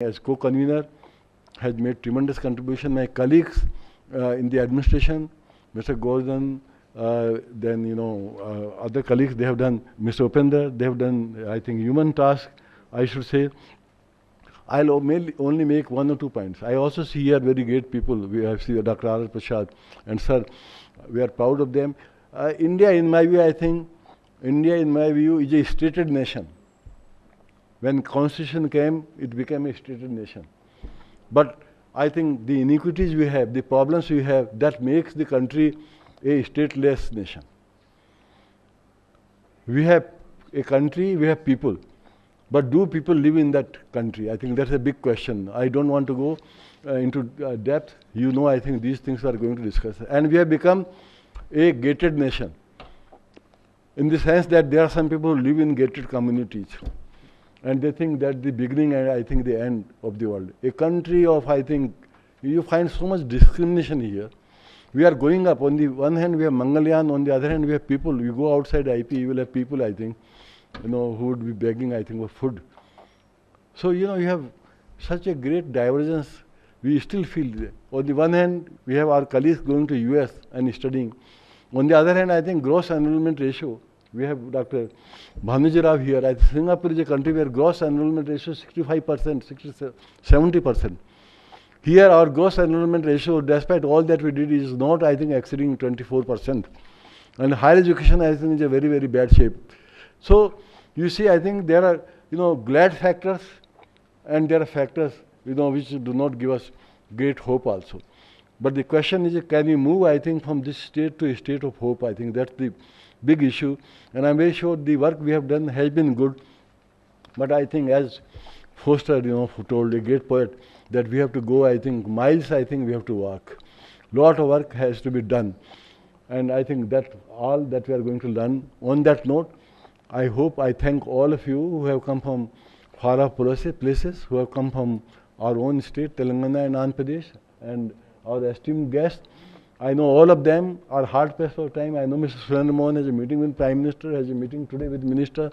as co-convener, has made tremendous contribution. My colleagues in the administration, Mr. Gordon, then other colleagues, they have done, Mr. Upender, they have done, I think, human task, I should say. I'll only make one or two points. I also see here very great people. We have seen Dr. R. Prasad and Sir. We are proud of them. India, in my view, I think, India, in my view, is a stated nation. When Constitution came, it became a stated nation. But I think the iniquities we have, the problems we have, that makes the country a stateless nation. We have a country, we have people. But do people live in that country? I think that's a big question. I don't want to go into depth. I think these things we are going to discuss. And we have become a gated nation, in the sense that there are some people who live in gated communities. And they think that the beginning and I think the end of the world. A country of, I think, you find so much discrimination here. We are going up. On the one hand, we have Mangalyaan. On the other hand, we have people. You go outside IP, you will have people, I think, who would be begging, I think, for food. So, you have such a great divergence. We still feel that. On the one hand, we have our colleagues going to US and studying. On the other hand, I think gross enrollment ratio, we have Dr. Bhanuji Rao here. I think Singapore is a country where gross enrollment ratio is 65%, 70%. Here, our gross enrollment ratio, despite all that we did, is not, I think, exceeding 24%. And higher education, I think, is a very, very bad shape. So, you see, I think there are, glad factors, and there are factors, which do not give us great hope also. But the question is, can we move, I think, from this state to a state of hope? I think that's the big issue. And I'm very sure the work we have done has been good. But I think, as Foster, told, a great poet, that we have to go, I think, miles, I think we have to walk. Lot of work has to be done. And I think that all that we are going to learn. On that note, I thank all of you who have come from far off places, who have come from our own state, Telangana and Andhra Pradesh, and our esteemed guests. I know all of them are hard pressed for time. I know Mr. Surendra Mohan has a meeting with Prime Minister, has a meeting today with Minister,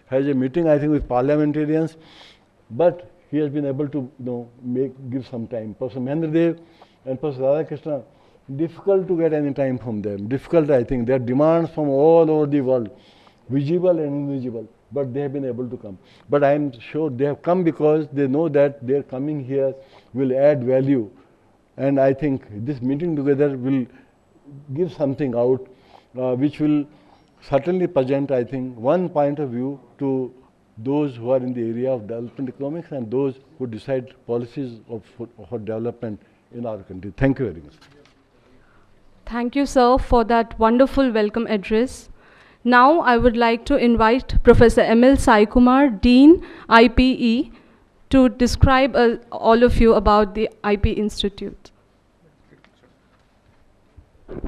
has a meeting, I think, with parliamentarians. But he has been able to, give some time. Professor Mahendra Dev and Professor Radhakrishna, difficult to get any time from them. Difficult, I think. There are demands from all over the world, visible and invisible. But they have been able to come. But I am sure they have come because they know that their coming here will add value. And I think this meeting together will give something out, which will certainly present, I think, one point of view to those who are in the area of development economics and those who decide policies for development in our country. Thank you very much. Thank you, sir, for that wonderful welcome address. Now I would like to invite Professor M.L. Sai Kumar, Dean, IPE, to describe all of you about the IP Institute.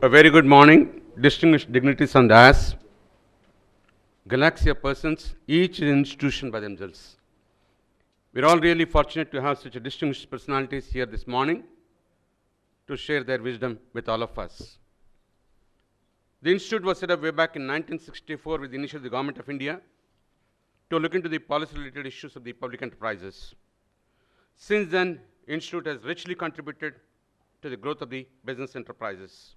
A very good morning, distinguished dignitaries on the dais, galaxy of persons, each is an institution by themselves. We're all really fortunate to have such a distinguished personalities here this morning to share their wisdom with all of us. The Institute was set up way back in 1964 with the initiative of the Government of India to look into the policy-related issues of the public enterprises. Since then, Institute has richly contributed to the growth of the business enterprises.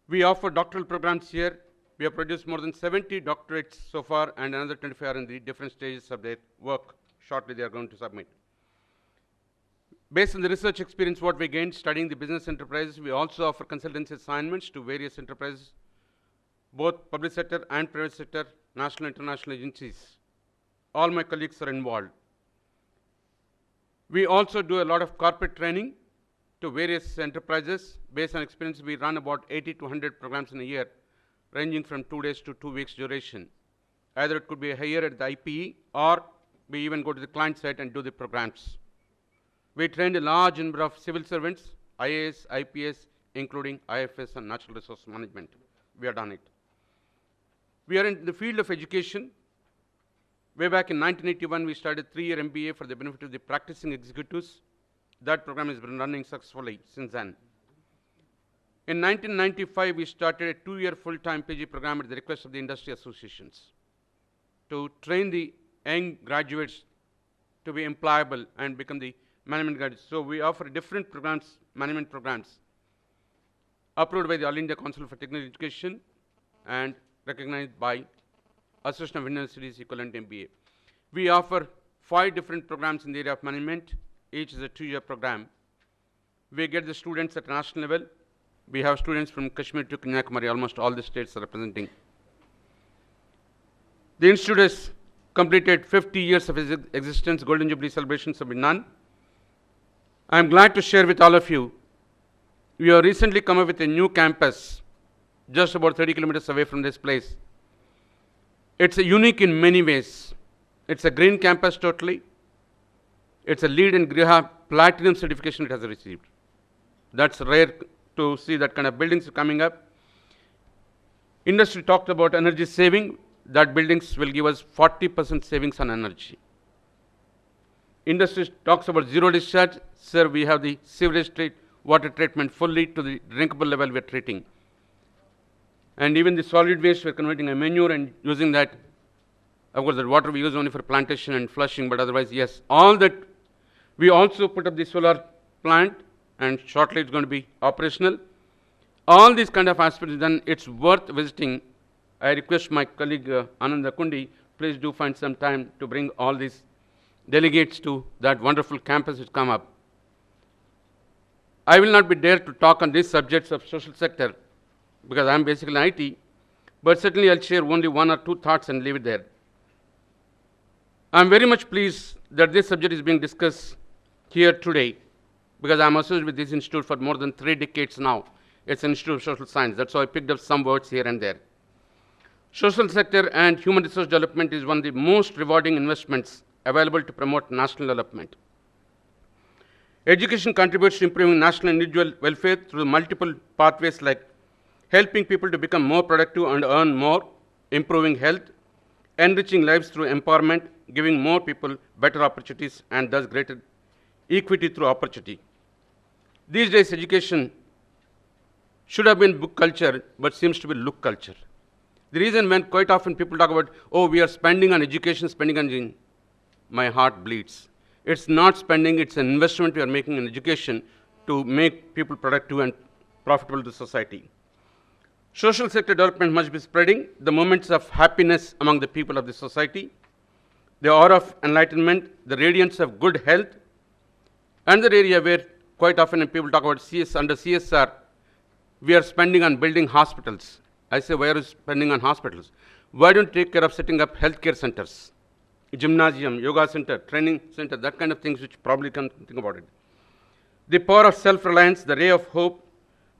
We offer doctoral programs here. We have produced more than 70 doctorates so far, and another 25 are in the different stages of their work. Shortly, they are going to submit. Based on the research experience what we gained studying the business enterprises, we also offer consultancy assignments to various enterprises, both public sector and private sector, national and international agencies. All my colleagues are involved. We also do a lot of corporate training to various enterprises. Based on experience, we run about 80 to 100 programs in a year, ranging from 2 days to 2 weeks duration. Either it could be here at the IPE, or we even go to the client site and do the programs. We trained a large number of civil servants, IAS, IPS, including IFS and natural resource management. We have done it. We are in the field of education. Way back in 1981, we started a 3-year MBA for the benefit of the practicing executives. That program has been running successfully since then. In 1995, we started a 2-year full-time PG program at the request of the industry associations to train the young graduates to be employable and become the management graduates. So we offer different programs, management programs, approved by the All India Council for Technical Education and recognized by Association of Universities equivalent MBA. We offer 5 different programs in the area of management. Each is a 2-year program. We get the students at national level. We have students from Kashmir to Kanyakumari, almost all the states are representing. The institute has completed 50 years of its existence. Golden Jubilee celebrations have been done. I am glad to share with all of you, we have recently come up with a new campus just about 30 kilometers away from this place. It's unique in many ways. It's a green campus totally. It's a LEED and Griha Platinum certification it has received. That's rare to see that kind of buildings coming up. Industry talked about energy saving. That buildings will give us 40% savings on energy. Industry talks about zero discharge. Sir, we have the sewage water treatment fully to the drinkable level we are treating. And even the solid waste we are converting a manure and using that. Of course, the water we use only for plantation and flushing, but otherwise, yes. All that, we also put up the solar plant, and shortly it's going to be operational. All these kind of aspects done, it's worth visiting. I request my colleague Anand Dakundi, please do find some time to bring all these delegates to that wonderful campus which come up. I will not be there to talk on these subjects of social sector because I am basically IT, but certainly I'll share only 1 or 2 thoughts and leave it there. I am very much pleased that this subject is being discussed here today because I am associated with this institute for more than 3 decades now. It's an Institute of Social Science. That's why I picked up some words here and there. Social sector and human resource development is one of the most rewarding investments available to promote national development. Education contributes to improving national and individual welfare through multiple pathways like helping people to become more productive and earn more, improving health, enriching lives through empowerment, giving more people better opportunities, and thus greater equity through opportunity. These days, education should have been book culture, but seems to be look culture. The reason when quite often people talk about, oh, we are spending on education, spending on my heart bleeds. It's not spending, it's an investment we are making in education to make people productive and profitable to society. Social sector development must be spreading the moments of happiness among the people of the society, the aura of enlightenment, the radiance of good health. Another area where quite often when people talk about under CSR, we are spending on building hospitals. I say, why are you spending on hospitals? Why don't you take care of setting up healthcare centers, gymnasium, yoga center, training center, that kind of things which probably can think about it. The power of self-reliance, the ray of hope,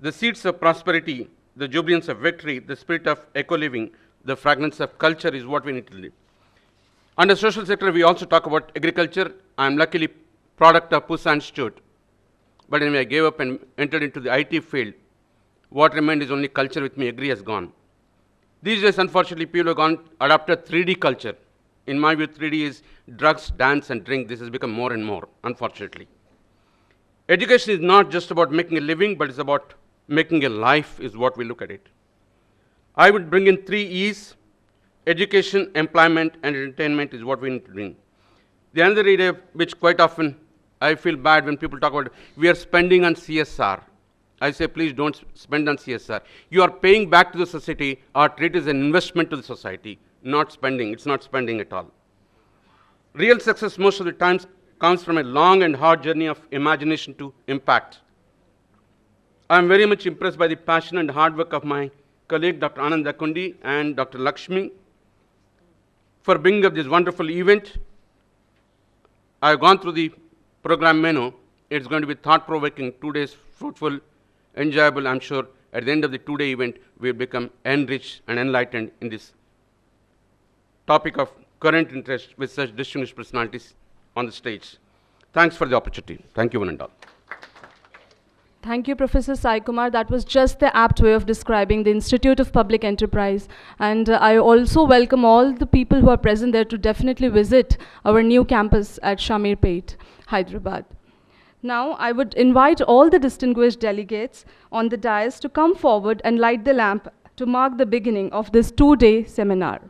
the seeds of prosperity, the jubilance of victory, the spirit of eco-living, the fragrance of culture is what we need to live. Under social sector, we also talk about agriculture. I am luckily product of Pusa Institute. But anyway, I gave up and entered into the IT field. What remained is only culture with me, agri has gone. These days, unfortunately, people have adopted 3D culture. In my view, 3D is drugs, dance, and drink. This has become more and more, unfortunately. Education is not just about making a living, but it's about making a life is what we look at it. I would bring in 3 E's. Education, employment, and entertainment is what we need to bring. The other area which quite often I feel bad when people talk about, we are spending on CSR. I say, please don't spend on CSR. You are paying back to the society or treat it as an investment to the society, not spending. It's not spending at all. Real success most of the times comes from a long and hard journey of imagination to impact. I am very much impressed by the passion and hard work of my colleague, Dr. Anand Dakundi and Dr. Lakshmi, for bringing up this wonderful event. I have gone through the program menu. It's going to be thought-provoking, 2 days, fruitful, enjoyable. I'm sure at the end of the 2-day event, we'll become enriched and enlightened in this topic of current interest with such distinguished personalities on the stage. Thanks for the opportunity. Thank you, one and all. Thank you, Professor Sai Kumar. That was just the apt way of describing the Institute of Public Enterprise. And I also welcome all the people who are present there to definitely visit our new campus at Shamirpet, Hyderabad. Now, I would invite all the distinguished delegates on the dais to come forward and light the lamp to mark the beginning of this 2-day seminar.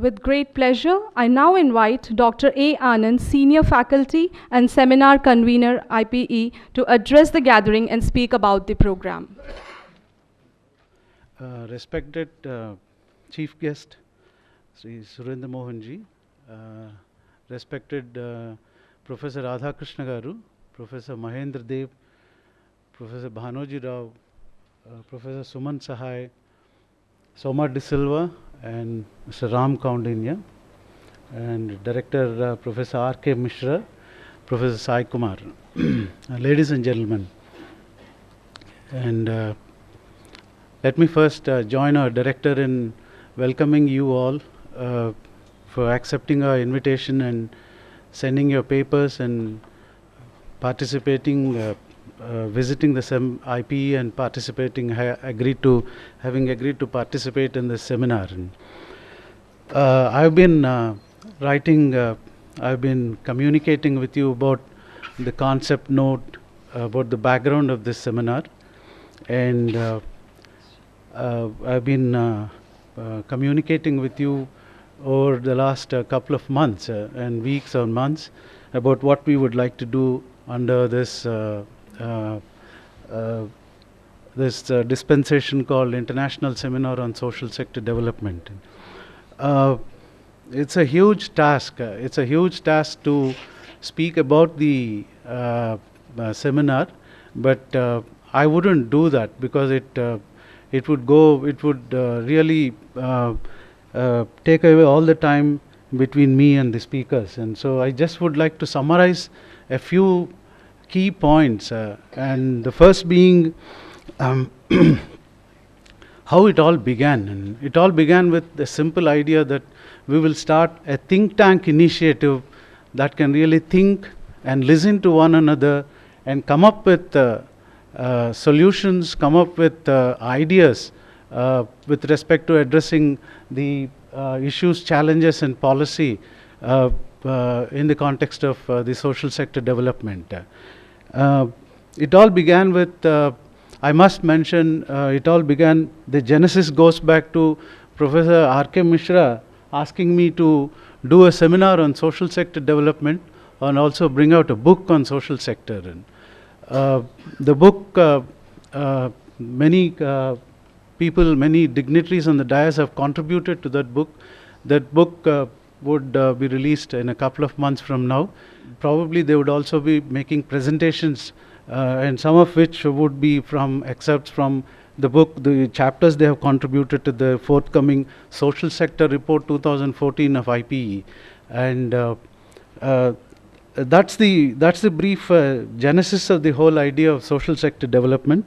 With great pleasure, I now invite Dr. A. Anand, Senior Faculty and Seminar Convener, IPE, to address the gathering and speak about the program. Respected Chief Guest, Sri Surendra Mohanji, respected Professor Radhakrishna Garu, Professor Mahendra Dev, Professor Bhanoji Rao, Professor Suman Sahai, Soma De Silva, and Mr. Ram Kaundinya, and Director Professor R.K. Mishra, Professor Sai Kumar. Ladies and gentlemen, and let me first join our director in welcoming you all for accepting our invitation and sending your papers and participating, visiting the IPE and participating, having agreed to participate in this seminar. I've been I've been communicating with you about the concept note, about the background of this seminar, and I've been communicating with you over the last couple of months and weeks or months about what we would like to do under this dispensation called International Seminar on Social Sector Development. It's a huge task. It's a huge task to speak about the seminar, but I wouldn't do that because it would really take away all the time between me and the speakers. And so I just would like to summarize a few key points, and the first being how it all began. And it all began with the simple idea that we will start a think tank initiative that can really think and listen to one another and come up with solutions, come up with ideas with respect to addressing the issues, challenges and policy in the context of the social sector development. It all began with, I must mention, the genesis goes back to Professor R.K. Mishra asking me to do a seminar on social sector development and also bring out a book on social sector. And the book, many people, many dignitaries on the dais have contributed to that book. That book would be released in a couple of months from now. Probably they would also be making presentations, and some of which would be from excerpts from the book, the chapters they have contributed to the forthcoming Social Sector Report 2014 of IPE. And that's the brief genesis of the whole idea of social sector development.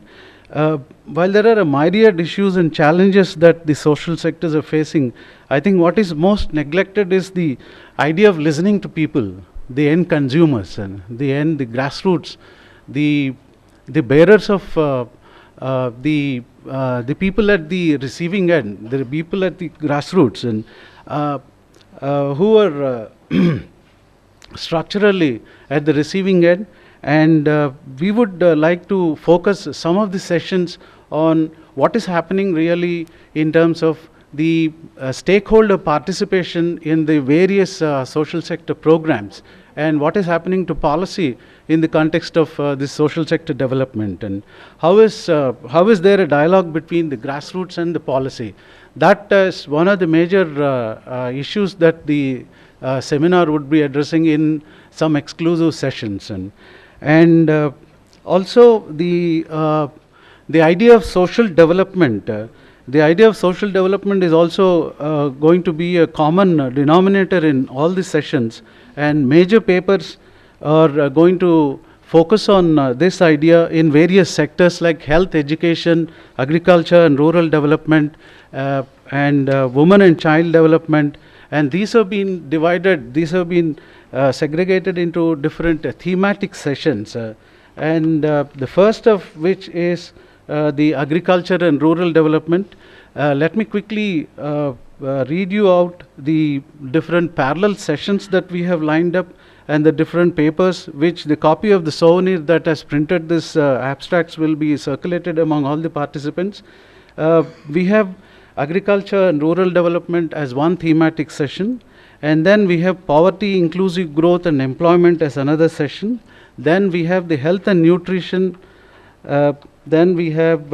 While there are a myriad issues and challenges that the social sectors are facing, I think what is most neglected is the idea of listening to people, the end consumers, and the grassroots, the bearers of the people at the receiving end, the people at the grassroots, and who are structurally at the receiving end. And we would like to focus some of the sessions on what is happening really in terms of the stakeholder participation in the various social sector programs, and what is happening to policy in the context of this social sector development, and how is there a dialogue between the grassroots and the policy. That is one of the major issues that the seminar would be addressing in some exclusive sessions. And also the idea of social development. The idea of social development is also going to be a common denominator in all the sessions, and major papers are going to focus on this idea in various sectors like health, education, agriculture and rural development, and women and child development. And these have been segregated into different thematic sessions, and the first of which is the agriculture and rural development. Let me quickly read you out the different parallel sessions that we have lined up and the different papers, which the copy of the souvenir that has printed this abstracts will be circulated among all the participants. We have agriculture and rural development as one thematic session. And then we have poverty, inclusive growth and employment as another session. Then we have the health and nutrition. Then we have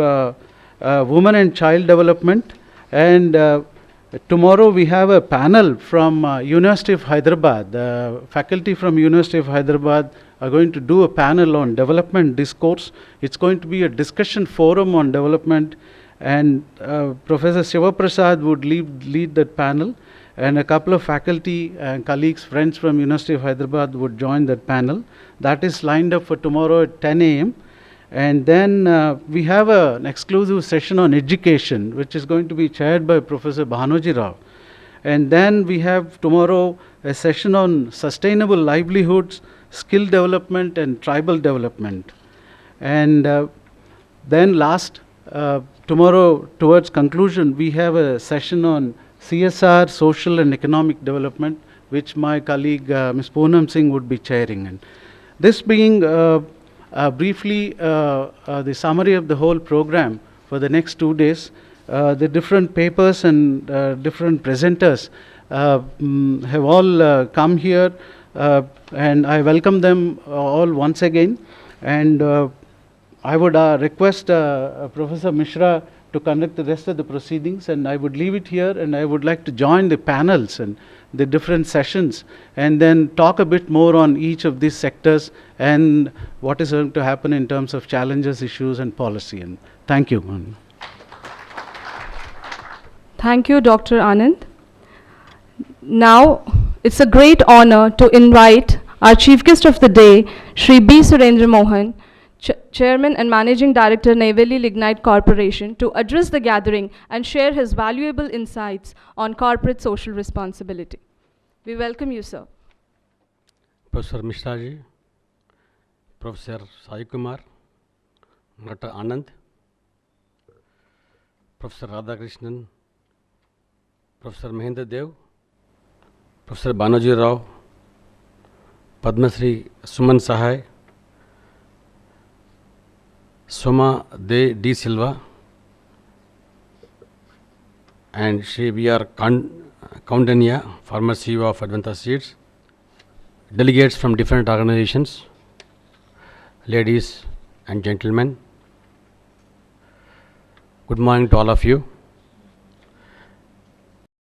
women and child development. And tomorrow we have a panel from University of Hyderabad. The faculty from University of Hyderabad are going to do a panel on development discourse. It's going to be a discussion forum on development, and Professor Shiva Prasad would lead that panel, and a couple of faculty and colleagues, friends from University of Hyderabad would join that panel. That is lined up for tomorrow at 10 a.m. And then we have an exclusive session on education, which is going to be chaired by Professor Bhanoji Rao. And then we have tomorrow a session on sustainable livelihoods, skill development and tribal development. And then tomorrow towards conclusion, we have a session on CSR, social and economic development, which my colleague Ms. Poonam Singh would be chairing. And this being briefly the summary of the whole program for the next 2 days. The different papers and different presenters have all come here, and I welcome them all once again. And I would request Professor Mishra to conduct the rest of the proceedings, and I would leave it here, and I would like to join the panels and the different sessions and then talk a bit more on each of these sectors and what is going to happen in terms of challenges, issues and policy. And thank you. Thank you, Dr. Anand. Now, it's a great honor to invite our Chief Guest of the day, Shri B. Surendra Mohan, Chairman and Managing Director, Neyveli Lignite Corporation, to address the gathering and share his valuable insights on corporate social responsibility. We welcome you, sir. Professor Mishra ji, Professor Sai Kumar, Dr. Anand, Professor Radhakrishnan, Professor Mahendra Dev, Professor Bhanoji Rao, Padma Shri Suman Sahai, Soma De D. Silva, and Shri V.R. Kaundania, former CEO of Advanta Seeds, delegates from different organizations, ladies and gentlemen, good morning to all of you.